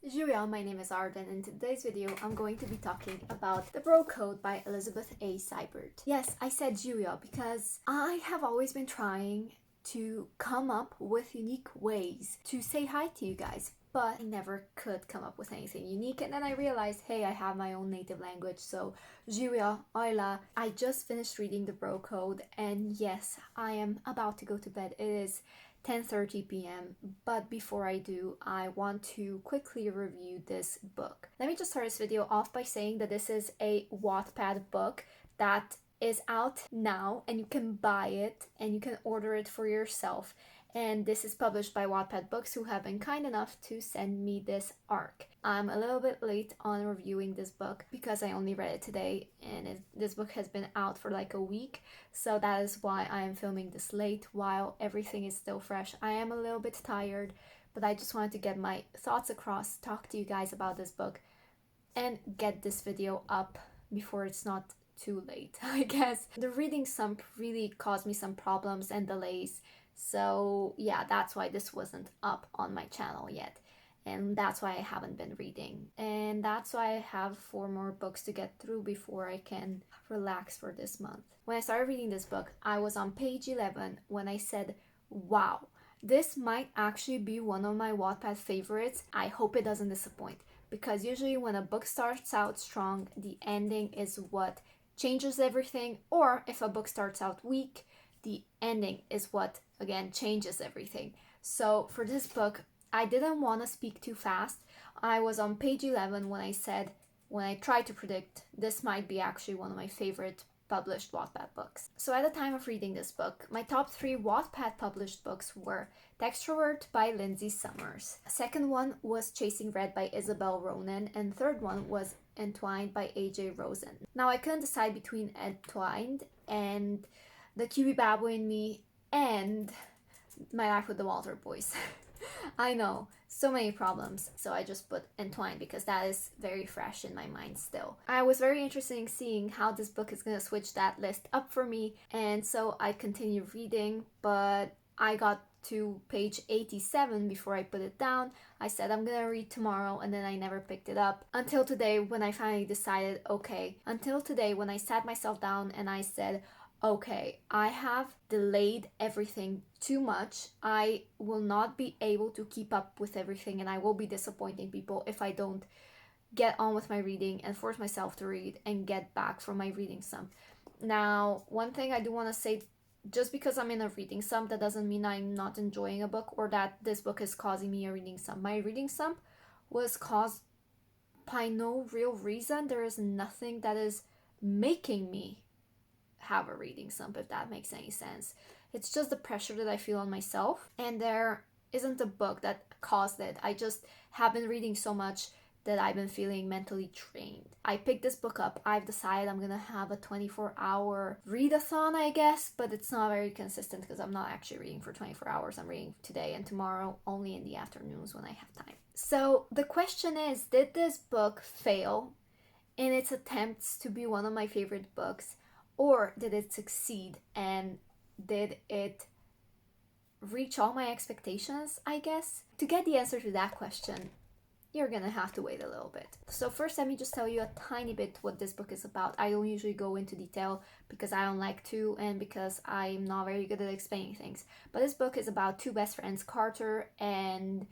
Julia, my name is Arden, and in today's video I'm going to be talking about The Bro Code by Elizabeth A. Seibert. Yes, I said Julia because I have always been trying to come up with unique ways to say hi to you guys, but I never could come up with anything unique. And then I realized, hey, I have my own native language, so Julia, hola. I just finished reading The Bro Code, and yes, I am about to go to bed. It is 10:30 p.m. But before I do, I want to quickly review this book. Let me just start this video off by saying that this is a Wattpad book that is out now, and you can buy it and you can order it for yourself. And this is published by Wattpad Books, who have been kind enough to send me this ARC. I'm a little bit late on reviewing this book because I only read it today, and this book has been out for like a week, so that is why I am filming this late while everything is still fresh. I am a little bit tired, but I just wanted to get my thoughts across, talk to you guys about this book, and get this video up before it's not too late, I guess. The reading sump really caused me some problems and delays. So yeah, that's why this wasn't up on my channel yet. And that's why I haven't been reading. And that's why I have 4 more books to get through before I can relax for this month. When I started reading this book, I was on page 11 when I said, wow, this might actually be one of my Wattpad favorites. I hope it doesn't disappoint. Because usually when a book starts out strong, the ending is what changes everything. Or if a book starts out weak, the ending is what, again, changes everything. So for this book, I didn't want to speak too fast. I was on page 11 when I tried to predict this might be actually one of my favorite published Wattpad books. So at the time of reading this book, my top 3 Wattpad published books were The Extrovert by Lindsay Summers. Second one was Chasing Red by Isabel Ronan, and third one was Entwined by A.J. Rosen. Now I couldn't decide between Entwined and The QB Babbo in Me and My Life with the Walter Boys. I know, so many problems, so I just put Entwined because that is very fresh in my mind still. I was very interested in seeing how this book is going to switch that list up for me, and so I continued reading, but I got to page 87 before I put it down. I said I'm gonna read tomorrow, and then I never picked it up until today when I finally decided, okay, until today when I sat myself down and I said, okay, I have delayed everything too much. I will not be able to keep up with everything, and I will be disappointing people if I don't get on with my reading and force myself to read and get back from my reading slump. Now, one thing I do want to say, just because I'm in a reading slump, that doesn't mean I'm not enjoying a book or that this book is causing me a reading slump. My reading slump was caused by no real reason. There is nothing that is making me have a reading slump, if that makes any sense. It's just the pressure that I feel on myself, and there isn't a book that caused it. I just have been reading so much that I've been feeling mentally drained. I picked this book up. I've decided I'm gonna have a 24-hour readathon, I guess, but it's not very consistent because I'm not actually reading for 24 hours. I'm reading today and tomorrow only in the afternoons when I have time. So the question is, did this book fail in its attempts to be one of my favorite books? Or did it succeed, and did it reach all my expectations, I guess? To get the answer to that question, you're gonna have to wait a little bit. So first, let me just tell you a tiny bit what this book is about. I don't usually go into detail because I don't like to, and because I'm not very good at explaining things. But this book is about 2 best friends, Carter and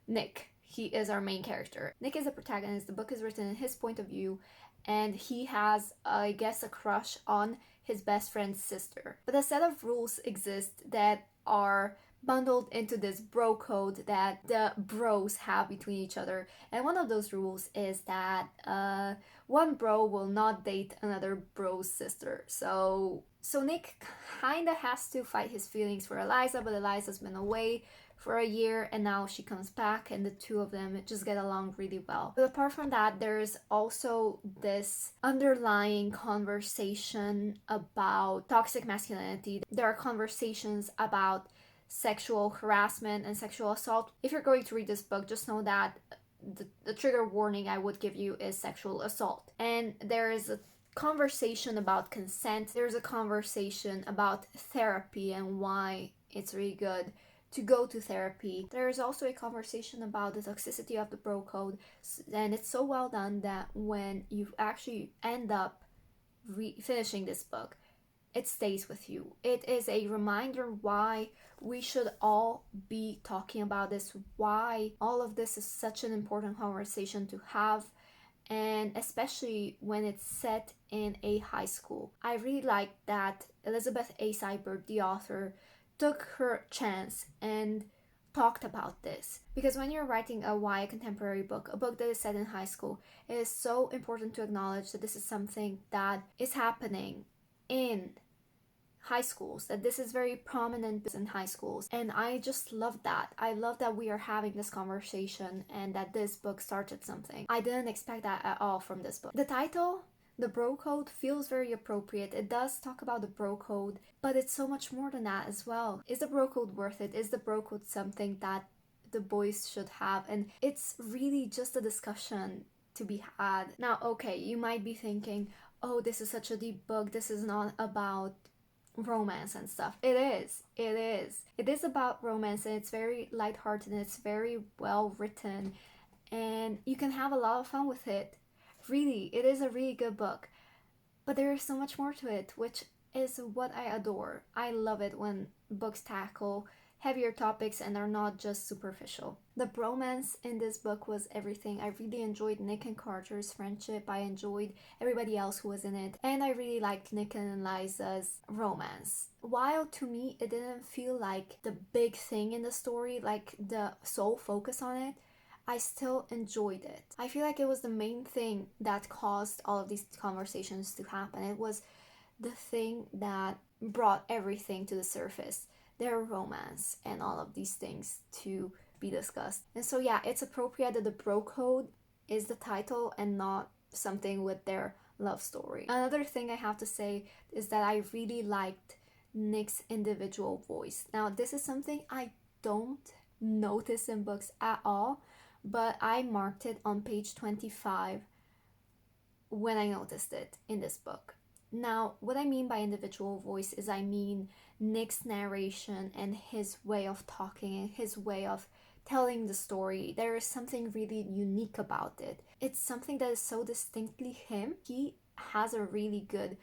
Nick. He is our main character. Nick is the protagonist. The book is written in his point of view, and he has, I guess, a crush on his best friend's sister. But a set of rules exist that are bundled into this bro code that the bros have between each other. And one of those rules is that one bro will not date another bro's sister. So Nick kinda has to fight his feelings for Eliza, but Eliza's been away for a year, and now she comes back, and the 2 of them just get along really well. But apart from that, there's also this underlying conversation about toxic masculinity. There are conversations about sexual harassment and sexual assault. If you're going to read this book, just know that the trigger warning I would give you is sexual assault. And there is a conversation about consent. There's a conversation about therapy and why it's really good to go to therapy. There is also a conversation about the toxicity of the bro code, and it's so well done that when you actually end up finishing this book, it stays with you. It is a reminder why we should all be talking about this, why all of this is such an important conversation to have, and especially when it's set in a high school. I really like that Elizabeth A. Seibert, the author, took her chance and talked about this, because when you're writing a YA contemporary book, a book that is set in high school, it is so important to acknowledge that this is something that is happening in high schools, that this is very prominent in high schools, and I just love that. I love that we are having this conversation and that this book started something. I didn't expect that at all from this book. The title, The Bro Code, feels very appropriate. It does talk about the bro code, but it's so much more than that as well. Is the bro code worth it? Is the bro code something that the boys should have? And it's really just a discussion to be had. Now, okay, you might be thinking, oh, this is such a deep book, this is not about romance and stuff. It is about romance, and it's very lighthearted and it's very well written, and you can have a lot of fun with it. Really, it is a really good book, but there is so much more to it, which is what I adore. I love it when books tackle heavier topics and are not just superficial. The bromance in this book was everything. I really enjoyed Nick and Carter's friendship. I enjoyed everybody else who was in it. And I really liked Nick and Eliza's romance. While to me it didn't feel like the big thing in the story, like the sole focus on it, I still enjoyed it. I feel like it was the main thing that caused all of these conversations to happen. It was the thing that brought everything to the surface. Their romance and all of these things to be discussed. And so yeah, it's appropriate that the bro code is the title and not something with their love story. Another thing I have to say is that I really liked Nick's individual voice. Now, this is something I don't notice in books at all, but I marked it on page 25 when I noticed it in this book. Now, what I mean by individual voice is I mean Nick's narration and his way of talking and his way of telling the story. There is something really unique about it. It's something that is so distinctly him. He has a really good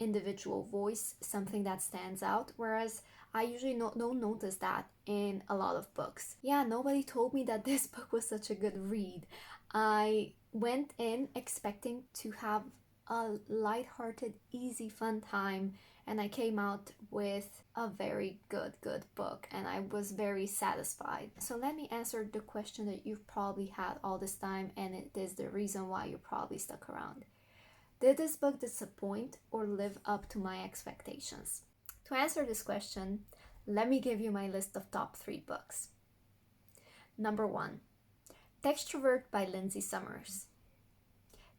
individual voice, something that stands out, whereas I usually don't notice that in a lot of books. Yeah, nobody told me that this book was such a good read. I went in expecting to have a lighthearted, easy, fun time, and I came out with a very good book, and I was very satisfied. So let me answer the question that you've probably had all this time, and it is the reason why you probably stuck around. Did this book disappoint or live up to my expectations? To answer this question, let me give you my list of top 3 books. Number 1, Textrovert by Lindsay Summers.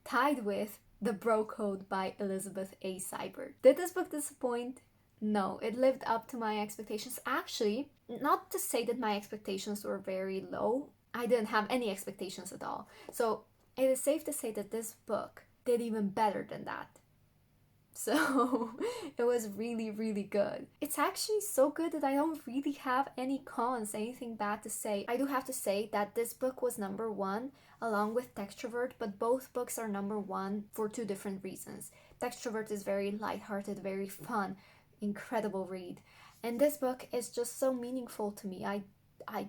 Tied with The Bro Code by Elizabeth A. Seibert. Did this book disappoint? No, it lived up to my expectations. Actually, not to say that my expectations were very low. I didn't have any expectations at all. So it is safe to say that this book did even better than that. So it was really good. It's actually so good that I don't really have any cons, anything bad to say. I do have to say that this book was number 1 along with Textrovert, but both books are number 1 for 2 different reasons. Textrovert is very lighthearted, very fun, incredible read. And this book is just so meaningful to me. I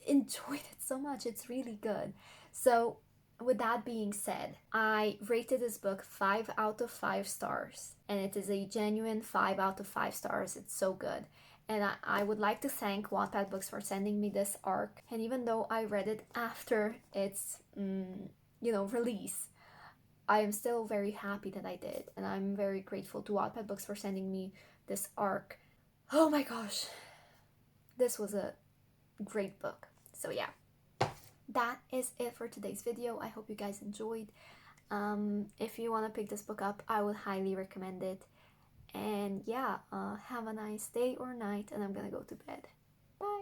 enjoyed it so much. It's really good. So with that being said, I rated this book 5 out of 5 stars, and it is a genuine 5 out of 5 stars. It's so good. And I would like to thank Wattpad Books for sending me this arc. And even though I read it after its, release, I am still very happy that I did. And I'm very grateful to Wattpad Books for sending me this arc. Oh my gosh. This was a great book. So yeah. That is it for today's video. I hope you guys enjoyed. If you want to pick this book up, I would highly recommend it. And yeah, have a nice day or night, and I'm gonna go to bed. Bye!